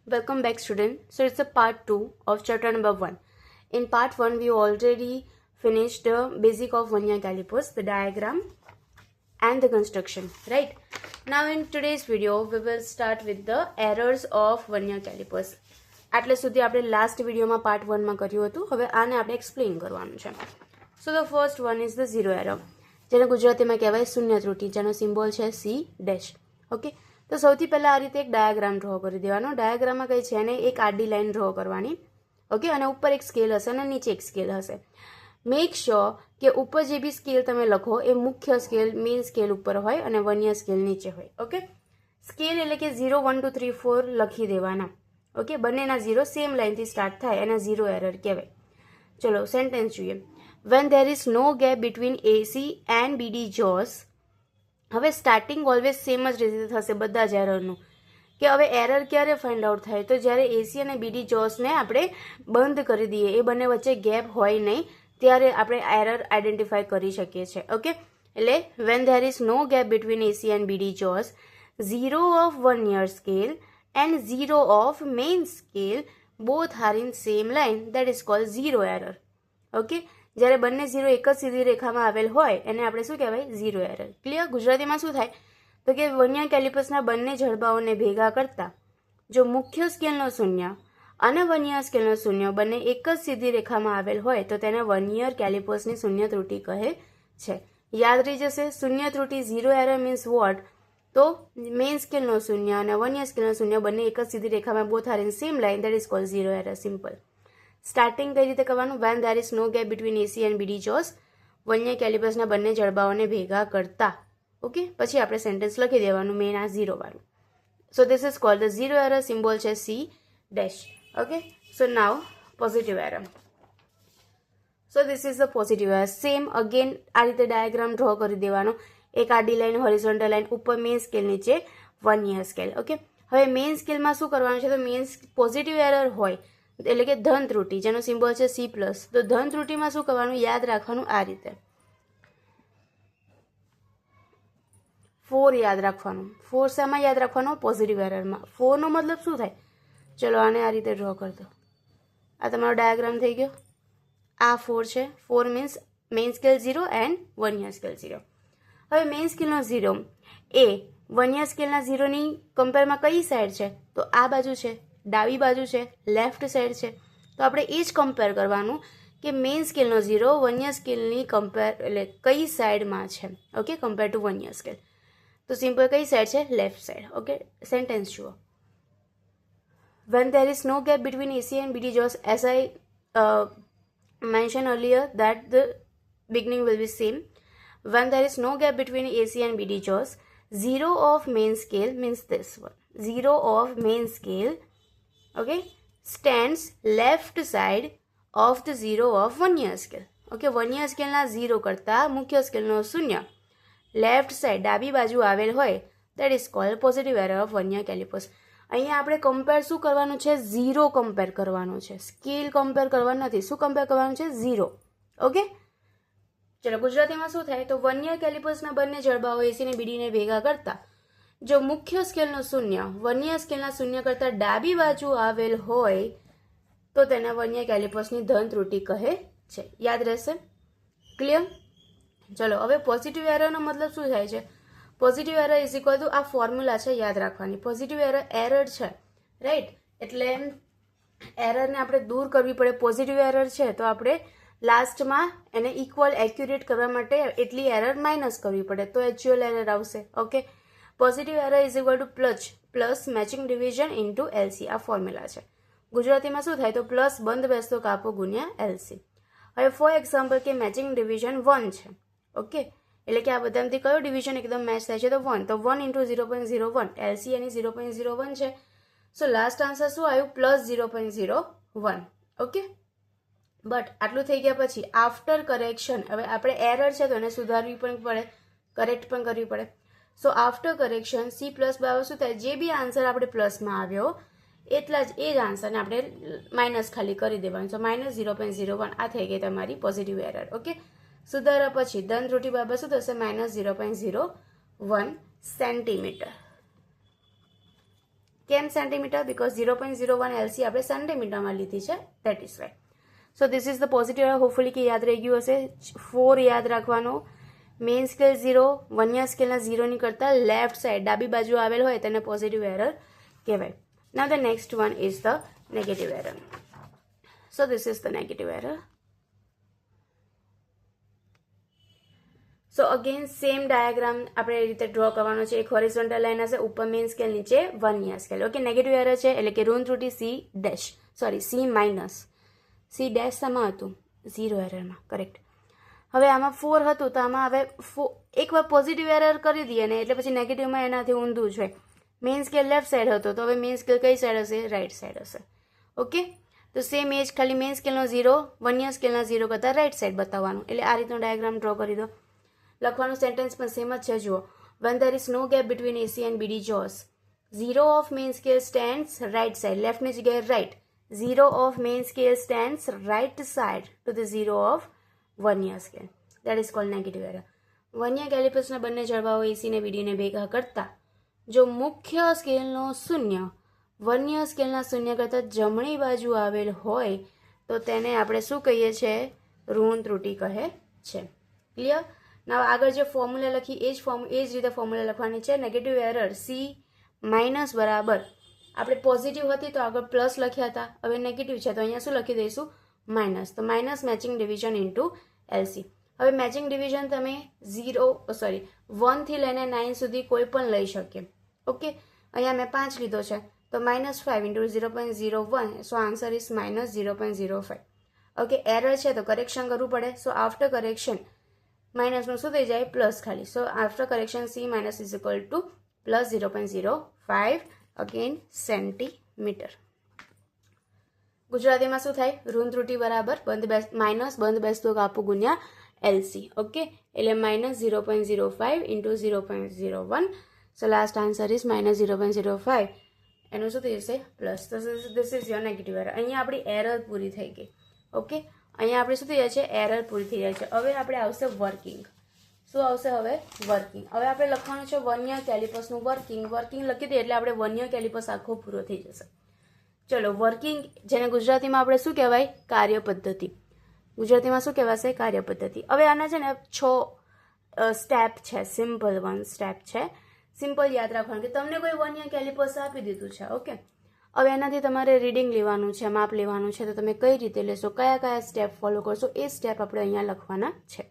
Welcome back, student. So it's a part 2 of chapter number 1. In part 1, we already finished the basic of vernier calipers, the diagram and the construction, right? Now in today's video, we will start with the errors of vernier calipers. આટલે સુધી આપણે last વિડીયોમાં part 1 માં કર્યું હતું. હવે આને આપણે એક્સપ્લેન કરવાનું છે. So the first one is the zero error, જેને ગુજરાતીમાં કહેવાય શૂન્ય ત્રુટિ, જેનો સિમ્બોલ છે C ડેશ. ઓકે, તો સૌથી પહેલાં આ રીતે એક ડાયાગ્રામ ડ્રો કરી દેવાનો. ડાયાગ્રામમાં કંઈ છે નહીં, એક આડી લાઈન ડ્રો કરવાની. ઓકે, અને ઉપર એક સ્કેલ હશે અને નીચે એક સ્કેલ હશે. મેક શ્યોર કે ઉપર જે બી સ્કેલ તમે લખો એ મુખ્ય સ્કેલ મેઇન સ્કેલ ઉપર હોય અને વર્નિયર સ્કેલ નીચે હોય. ઓકે, સ્કેલ એટલે કે 0 1 2 3 4 લખી દેવાના. ઓકે, બંનેના 0 સેમ લાઇનથી સ્ટાર્ટ થાય અને ઝીરો એરર કહેવાય. ચલો સેન્ટેન્સ જોઈએ. When there is no gap between AC and BD jaws. હવે સ્ટાર્ટિંગ ઓલવેઝ સેમ જ રીતે થશે બધા જ એરરનું. કે હવે એરર ક્યારે ફાઇન્ડ આઉટ થાય, તો જ્યારે AC અને BD jaws ને આપણે બંધ કરી દઈએ, એ બંને વચ્ચે ગેપ હોય નહીં, ત્યારે આપણે એરર આઈડેન્ટિફાય કરી શકીએ છીએ. ઓકે, એટલે when there is no gap between AC and BD jaws, 0 of vernier scale and 0 of main scale both are in same line, that is called zero error. Okay, જ્યારે બંને 0 એક જ સીધી રેખામાં આવેલ હોય એને આપણે શું કહેવાય? Zero error. ક્લિયર? ગુજરાતીમાં શું થાય તો કે વર્નિયર કેલિપર્સના બંને જડબાઓને ભેગા કરતા જો મુખ્ય સ્કેલનો શૂન્ય અને વર્નિયર સ્કેલનો શૂન્ય બંને એક જ સીધી રેખામાં આવેલ હોય તો તેને વર્નિયર કેલિપર્સની શૂન્ય ત્રુટિ કહે છે. યાદ રહી જશે, શૂન્ય ત્રુટિ ઝીરો એરર મીન્સ વોટ? તો મેઇન સ્કેલનો શૂન્ય અને વર્નિયર સ્કેલનો શૂન્ય બંને એક જ સીધી રેખામાં both are in same line, that is called zero error. Simple. Starting કઈ રીતે કરવાનું? When there is no gap between AC and BD jaws, vernier કેલિપર્સના બંને જડબાઓને ભેગા કરતા. ઓકે, પછી આપણે સેન્ટેન્સ લખી દેવાનું મેઇન આ 0 વાળું. So this is called the zero error. Symbol છે C dash. Okay, so now positive error. So this is the positive error. Same again આ રીતે ડાયાગ્રામ ડ્રો કરી દેવાનો. એક આડી લાઈન, હોરિઝોન્ટલ લાઈન, ઉપર મેઇન સ્કેલ, નીચે વર્નિયર સ્કેલ. ઓકે, હવે મેઇન સ્કેલમાં શું કરવાનું છે? તો મેઇન પોઝિટિવ એરર હોય એટલે કે ધન ત્રુટિ, જેનો સિમ્બોલ છે C પ્લસ. તો ધન ત્રુટિમાં શું કરવાનું? યાદ રાખવાનું આ રીતે 4 યાદ રાખવાનું. 4 શામાં યાદ રાખવાનો? પોઝિટિવ એરરમાં. 4 નો મતલબ શું થાય? ચલો આને આ રીતે ડ્રો કરી દો. આ તમારો ડાયાગ્રામ થઈ ગયો. આ 4 છે. 4 means main scale 0 and vernier scale 0. હવે મેઇન સ્કેલનો 0 એ વર્નિયર સ્કેલના 0ની કમ્પેરમાં કઈ સાઈડ છે? તો આ બાજુ છે, ડાબી બાજુ છે, લેફ્ટ સાઈડ છે. તો આપણે એ જ કમ્પેર કરવાનું કે મેઇન સ્કેલનો 0 વર્નિયર સ્કેલની કમ્પેર એટલે કઈ સાઈડમાં છે. Okay, compare to vernier scale. તો સિમ્પલ કઈ સાઈડ છે? Left side. ઓકે, સેન્ટેન્સ જુઓ. When there is no gap between AC and BD jaws, as I mentioned earlier that the beginning will be same. When there is no gap between AC and BD jaws, 0 of main scale means this one. 0 of main scale, okay, stands left side of the 0 of vernier scale. Okay, vernier scale ના 0 કરતા મુખ્ય સ્કેલનો શૂન્ય left side ડાબી બાજુ આવેલ હોય, that is called positive error of vernier calipers. અહીંયા આપણે કમ્પેર શું કરવાનું છે? 0 કમ્પેર કરવાનું છે. સ્કેલ કમ્પેર કરવાનું નથી. શું કમ્પેર કરવાનું છે? 0. ઓકે, ચલો ગુજરાતીમાં શું થાય તો વર્નિયર કેલિપર્સના બંને જડબાઓ AC અને BD ને ભેગા કરતા જો મુખ્ય સ્કેલનો શૂન્ય વર્નિયર સ્કેલના શૂન્ય કરતા ડાબી બાજુ આવેલ હોય તો તેને વર્નિયર કેલિપર્સની ધન ત્રુટિ કહે છે. યાદ રહેશે? ક્લિયર? ચલો હવે પોઝિટિવ એરરનો મતલબ શું થાય છે? Positive error is equal two આ ફોર્મ્યુલા છે, યાદ રાખવાની. પોઝિટિવ એરર છે, રાઈટ? એટલે એરરને આપણે દૂર કરવી પડે. પોઝિટિવ એરર છે તો આપણે લાસ્ટમાં એને ઇક્વલ એક્યુરેટ કરવા માટે એટલી એરર માઇનસ કરવી પડે તો એક્ચ્યુઅલ એરર આવશે. Okay, positive error is equal to plus matching division into LC. આ ફોર્મ્યુલા છે. ગુજરાતીમાં શું થાય તો પ્લસ બંધ બેસતો કાપો ગુણ્યા LC. હવે ફોર એક્ઝામ્પલ કે મેચિંગ ડિવિઝન 1 છે. ઓકે, એટલે કે આ બધામાંથી કયો ડિવિઝન એકદમ મેચ થાય છે? તો 1. તો 1 ઇન્ટુ 0.01, LC એની 0.01 છે. સો લાસ્ટ આન્સર શું આવ્યું? પ્લસ 0.01. ઓકે, બટ આટલું થઈ ગયા પછી આફ્ટર કરેક્શન હવે આપણે એરર છે તો એને સુધારવી પણ પડે, કરેક્ટ પણ કરવી પડે. સો આફ્ટર કરેક્શન C પ્લસ બરાબર શું થાય? જે બી આન્સર આપણે પ્લસમાં આવ્યો એટલા જ એ જ આન્સરને આપણે માઇનસ ખાલી કરી દેવાનું. સો માઇનસ 0.01. આ થઈ ગઈ તમારી પોઝિટિવ એરર. ઓકે, સુધારા પછી ધન ત્રુટિ બરાબર શું થશે? Minus 0.01 centimetre. કેમ સેન્ટીમીટર? બીકોઝ 0.01 LC આપણે સેન્ટીમીટરમાં લીધી છે, that is right. So this is the positive error. Hopefully કે યાદ રહી ગયું હશે. 4 યાદ રાખવાનો. મેઇન સ્કેલ 0, વર્નિયર સ્કેલના 0ની કરતાં લેફ્ટ સાઈડ ડાબી બાજુ આવેલ હોય તેને પોઝિટિવ એરર કહેવાય. Now the next one is the negative error. So this is the negative error. So again same diagram આપણે એ રીતે ડ્રો કરવાનો છે. એક હોરિઝોન્ટલ લાઈન હશે, ઉપર મેઇન સ્કેલ, નીચે vernier scale. Okay, negative error છે એટલે કે ઋણ ત્રુટી C માઇનસ. C ડેશ શામાં હતું? 0 એરરમાં, કરેક્ટ. હવે આમાં 4 હતું તો આમાં હવે એકવાર પોઝિટિવ એરર કરી દઈએ ને એટલે પછી નેગેટિવમાં એનાથી ઊંધું છે. મેઇન સ્કેલ લેફ્ટ સાઈડ હતો તો હવે મેઇન સ્કેલ કઈ સાઈડ હશે? રાઈટ સાઈડ હશે. ઓકે, તો સેમ એજ ખાલી મેઇન સ્કેલનો 0 વર્નિયર સ્કેલના 0 કરતાં રાઈટ સાઈડ બતાવવાનું. એટલે આ રીતનો ડાયાગ્રામ ડ્રો કરી દો. લખવાનું સેન્ટેન્સ પણ સેમ જ છે. જુઓ, when there is no gap between AC and BD jaws, 0 of main scale stands right side, લેફ્ટની જગ્યાએ right. 0 of main scale stands right side to the 0 of vernier scale. That is called negative error. Vernier કેલિપર્સના બંને જડબાઓ AC ને BD ને ભેગા કરતા જો મુખ્ય સ્કેલનો શૂન્ય વર્નિયર સ્કેલના શૂન્ય કરતાં જમણી બાજુ આવેલ હોય તો તેને આપણે શું કહીએ છીએ? ઋણ ત્રુટિ કહે છે. ક્લિયર? ના આગળ જે ફોર્મ્યુલા લખી એ જ રીતે ફોર્મ્યુલા લખવાની છે. નેગેટિવ એરર C માઇનસ બરાબર, આપણે પોઝિટિવ હતી તો આગળ પ્લસ લખ્યા હતા, હવે નેગેટિવ છે તો અહીંયા શું લખી દઈશું? માઇનસ. તો minus matching division into LC. હવે મેચિંગ ડિવિઝન તમે 1 થી લઈને 9 સુધી કોઈ પણ લઈ શકીએ. ઓકે, અહીંયા મેં 5 લીધો છે તો -5 into 0.01, so answer is -0.05. Okay, error છે તો કરેક્શન કરવું પડે. સો આફ્ટર કરેક્શન માઇનસનું શું થઈ જાય? પ્લસ ખાલી. So after correction C minus is equal to plus 0.05 again centimetre. ગુજરાતીમાં શું થાય? ઋણ ત્રુટિ બરાબર માઇનસ બંધ બેસતું કાપું ગુણ્યા LC. ઓકે, એટલે -0.05 into 0.01. So last answer is -0.05. એનું શું થઈ જશે? પ્લસ. તો this is your negative error. અહીંયા આપણી એરર પૂરી થઈ ગઈ. ઓકે, અહીંયા આપણે શું થઈ જાય છે? એરર પૂરી થઈ જાય છે. હવે આપણે આવશે વર્કિંગ. શું આવશે હવે? વર્કિંગ. હવે આપણે લખવાનું છે વર્નિયર કેલિપર્સનું વર્કિંગ. લખી દઈએ એટલે આપણે વર્નિયર કેલિપર્સ આખો પૂરો થઈ જશે. ચલો, વર્કિંગ જેને ગુજરાતીમાં આપણે શું કહેવાય? કાર્ય પદ્ધતિ. ગુજરાતીમાં શું કહેવાશે? કાર્ય પદ્ધતિ. હવે આના છે ને 6 સ્ટેપ છે. સિમ્પલ 1 સ્ટેપ છે. સિમ્પલ યાદ રાખવાનું કે તમને કોઈ વર્નિયર કેલિપર્સ આપી દીધું છે. ઓકે, હવે એનાથી તમારે રીડિંગ લેવાનું છે, માપ લેવાનું છે, તો તમે કઈ રીતે લેશો, કયા સ્ટેપ ફોલો કરશો, એ સ્ટેપ આપણે અહીંયા લખવાના છે.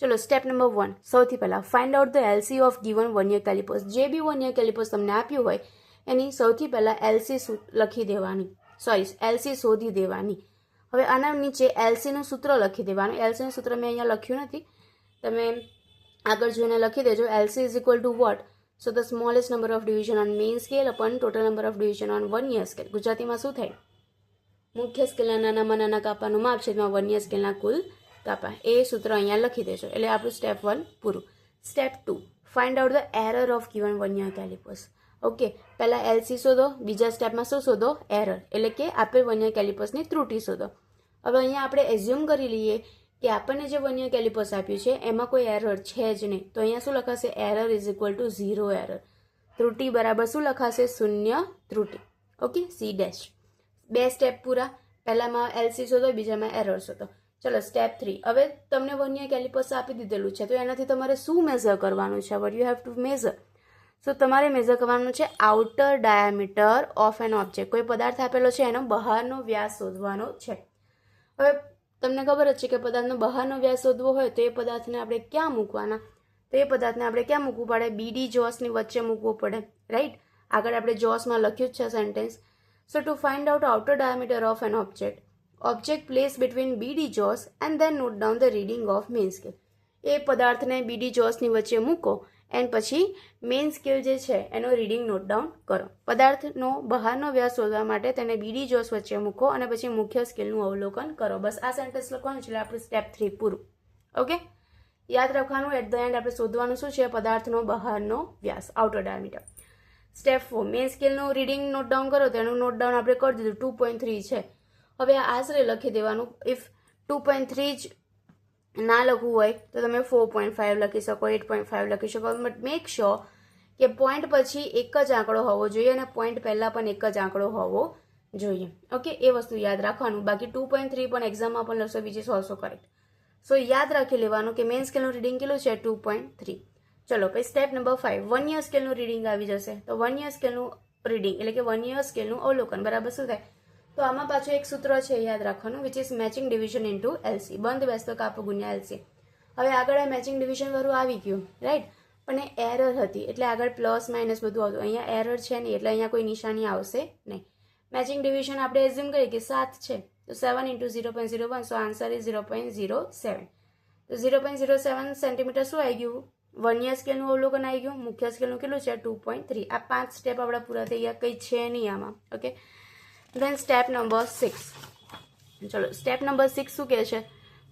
ચલો, સ્ટેપ નંબર 1. સૌથી પહેલાં find out the LC of given vernier calipers. જે બી વર્નિયર કેલિપર્સ તમને આપ્યું હોય એની સૌથી પહેલાં LC લખી દેવાની, LC શોધી દેવાની. હવે આના નીચે LCનું સૂત્ર લખી દેવાનું. LCનું સૂત્ર મેં અહીંયા લખ્યું નથી, તમે આગળ જોઈને લખી દેજો. LC is equal to what? So the smallest number of division on main scale upon total number of division on vernier scale. ગુજરાતીમાં શું થાય? મુખ્ય સ્કેલના નાનામાં નાના કાપાનું માપ છેદમાં વર્નિયર સ્કેલના કુલ કાપા. એ સૂત્ર અહીંયા લખી દેજો એટલે આપણું સ્ટેપ 1 પૂરું. Step 2. Find out the error of given vernier calipers. Okay, પહેલાં LC શોધો, બીજા સ્ટેપમાં શું શોધો? એરર, એટલે કે આપેલ વર્નિયર કેલિપર્સની ત્રુટિ શોધો. હવે અહીંયા આપણે એઝ્યુમ કરી લઈએ કે આપણને જે વર્નિયર કેલિપર્સ આપ્યું છે એમાં કોઈ એરર છે જ નહીં, તો અહીંયા શું લખાશે? Error is equal to 0 error. ત્રુટિ બરાબર શું લખાશે? શૂન્ય ત્રુટિ. Okay, C dash. 2 સ્ટેપ પૂરા. પહેલામાં LC શોધો, બીજામાં એરર શોધો. ચલો, સ્ટેપ 3. હવે તમને વર્નિયર કેલિપર્સ આપી દીધેલું છે તો એનાથી તમારે શું મેઝર કરવાનું છે? What you have to measure? So તમારે મેઝર કરવાનું છે outer diameter of an object. કોઈ પદાર્થ આપેલો છે એનો બહારનો વ્યાસ શોધવાનો છે. હવે તમને ખબર જ છે કે પદાર્થનો બહારનો વ્યાસ શોધવો હોય તો એ પદાર્થને આપણે ક્યાં મૂકવાના? તો એ પદાર્થને આપણે ક્યાં મૂકવું પડે? BD જોસની વચ્ચે મૂકવું પડે, રાઈટ? આગળ આપણે જોસમાં લખ્યું જ છે sentence. So to find out outer diameter of an object place between BD jaws and then note down the reading of main scale. એ પદાર્થને BD jawsની વચ્ચે મૂકો એન્ડ પછી મેઇન સ્કેલ જે છે એનો રીડિંગ નોટ ડાઉન કરો. પદાર્થનો બહારનો વ્યાસ શોધવા માટે તેને BD jaws વચ્ચે મૂકો અને પછી મુખ્ય સ્કેલનું અવલોકન કરો. બસ આ સેન્ટેન્સ લખવાનું છે એટલે આપણું સ્ટેપ 3 પૂરું. ઓકે, યાદ રાખવાનું એટ ધ એન્ડ આપણે શોધવાનું શું છે? પદાર્થનો બહારનો વ્યાસ, આઉટર ડાયામીટર. સ્ટેપ 4. મેઇન સ્કેલનું રીડિંગ નોટ ડાઉન કરો તો એનું નોટ ડાઉન આપણે કરી દીધું 2.3 છે. હવે આશરે લખી દેવાનું. ઇફ 2.3 જ ના લખવું હોય તો તમે 4.5 લખી શકો, 8.5 લખી શકો, બટ મેક શ્યોર કે પોઈન્ટ પછી એક જ આંકડો હોવો જોઈએ અને પોઈન્ટ પહેલાં પણ એક જ આંકડો હોવો જોઈએ. ઓકે, એ વસ્તુ યાદ રાખવાનું. બાકી 2.3 પણ એક્ઝામમાં પણ લખશો વિચ ઇઝ ઓલ્સો કરેક્ટ. સો યાદ રાખી લેવાનું કે મેઇન સ્કેલનું રીડિંગ કેટલું છે 2.3. ચલો પછી સ્ટેપ નંબર 5 1 યર સ્કેલનું રીડિંગ આવી જશે. તો 1 યર સ્કેલનું રીડિંગ એટલે કે 1 યર સ્કેલનું અવલોકન બરાબર શું થાય? તો આમાં પાછું એક સૂત્ર છે યાદ રાખવાનું which is matching division into LC. બંધ બેસતો કાપો ગુણ્યા એલસી. હવે આગળ આ મેચિંગ ડિવિઝન વાળું આવી ગયું રાઈટ, પણ એ એરર હતી એટલે આગળ પ્લસ માઇનસ બધું આવતું. અહીંયા એરર છે નહીં એટલે અહીંયા કોઈ નિશાની આવશે નહીં. મેચિંગ ડિવિઝન આપણે એઝ્યુમ કરીએ કે 7 છે તો 7 ઇન્ટુ 0.01 સો આન્સર ઇઝ 0.07. તો 0.07 સેન્ટીમીટર શું આવી ગયું? 1 યર સ્કેલનું અવલોકન આવી ગયું. મુખ્ય સ્કેલનું કેટલું છે 2.3. આ 5 સ્ટેપ આપણા પૂરા થઈ ગયા, કંઈ છે નહીં આમાં. ઓકે, દેન સ્ટેપ નંબર 6. ચલો સ્ટેપ નંબર 6 શું કહે છે?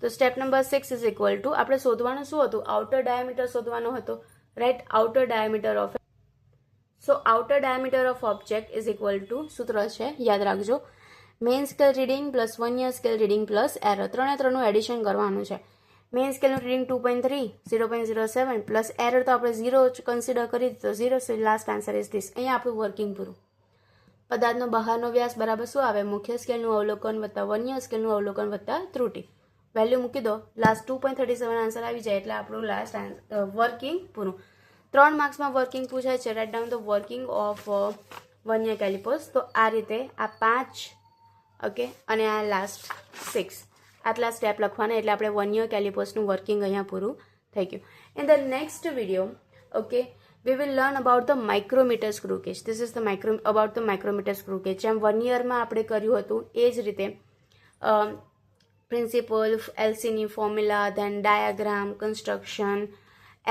તો step number 6 is equal two આપણે શોધવાનું શું હતું? આઉટર ડાયામીટર શોધવાનો હતો right. Outer diameter of outer diameter of object is equal two સૂત્ર છે યાદ રાખજો, main scale reading plus 1 year scale reading plus error. ત્રણે ત્રણનું એડિશન કરવાનું છે. મેઇન સ્કેલનું રીડિંગ 2.3 0.07 પ્લસ એરર તો આપણે 0 કન્સિડર કરી દીધો 0. સો લાસ્ટ આન્સર ઇઝ ધીસ. અહીંયા આપણું વર્કિંગ પૂરું. પદાર્થનો બહારનો વ્યાસ બરાબર શું આવે? મુખ્ય સ્કેલનું અવલોકન વત્તા 1 યર સ્કેલનું અવલોકન વત્તા ત્રુટિ. વેલ્યુ મૂકી દો, લાસ્ટ 2.37 આન્સર આવી જાય એટલે આપણું લાસ્ટ વર્કિંગ પૂરું. 3 માર્ક્સમાં વર્કિંગ પૂછાય છે. Write down the working of 1 year calipers. તો આ રીતે આ 5 ઓકે અને આ લાસ્ટ 6 આટલા સ્ટેપ લખવાના એટલે આપણે 1 યર કેલિપર્સનું વર્કિંગ અહીંયા પૂરું થઈ ગયું. In the next video okay we will learn about the micrometer screw gauge. This is the about the micrometer screw gauge. જેમ 1 યરમાં આપણે કર્યું હતું એ જ રીતે પ્રિન્સિપલ, એલસીની formula, then diagram, construction,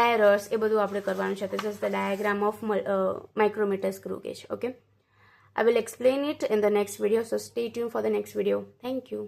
errors એ બધું આપણે કરવાનું છે. This is the diagram of micrometer screw gauge. Okay, I will explain it in the next video, so stay tuned for the next video. Thank you.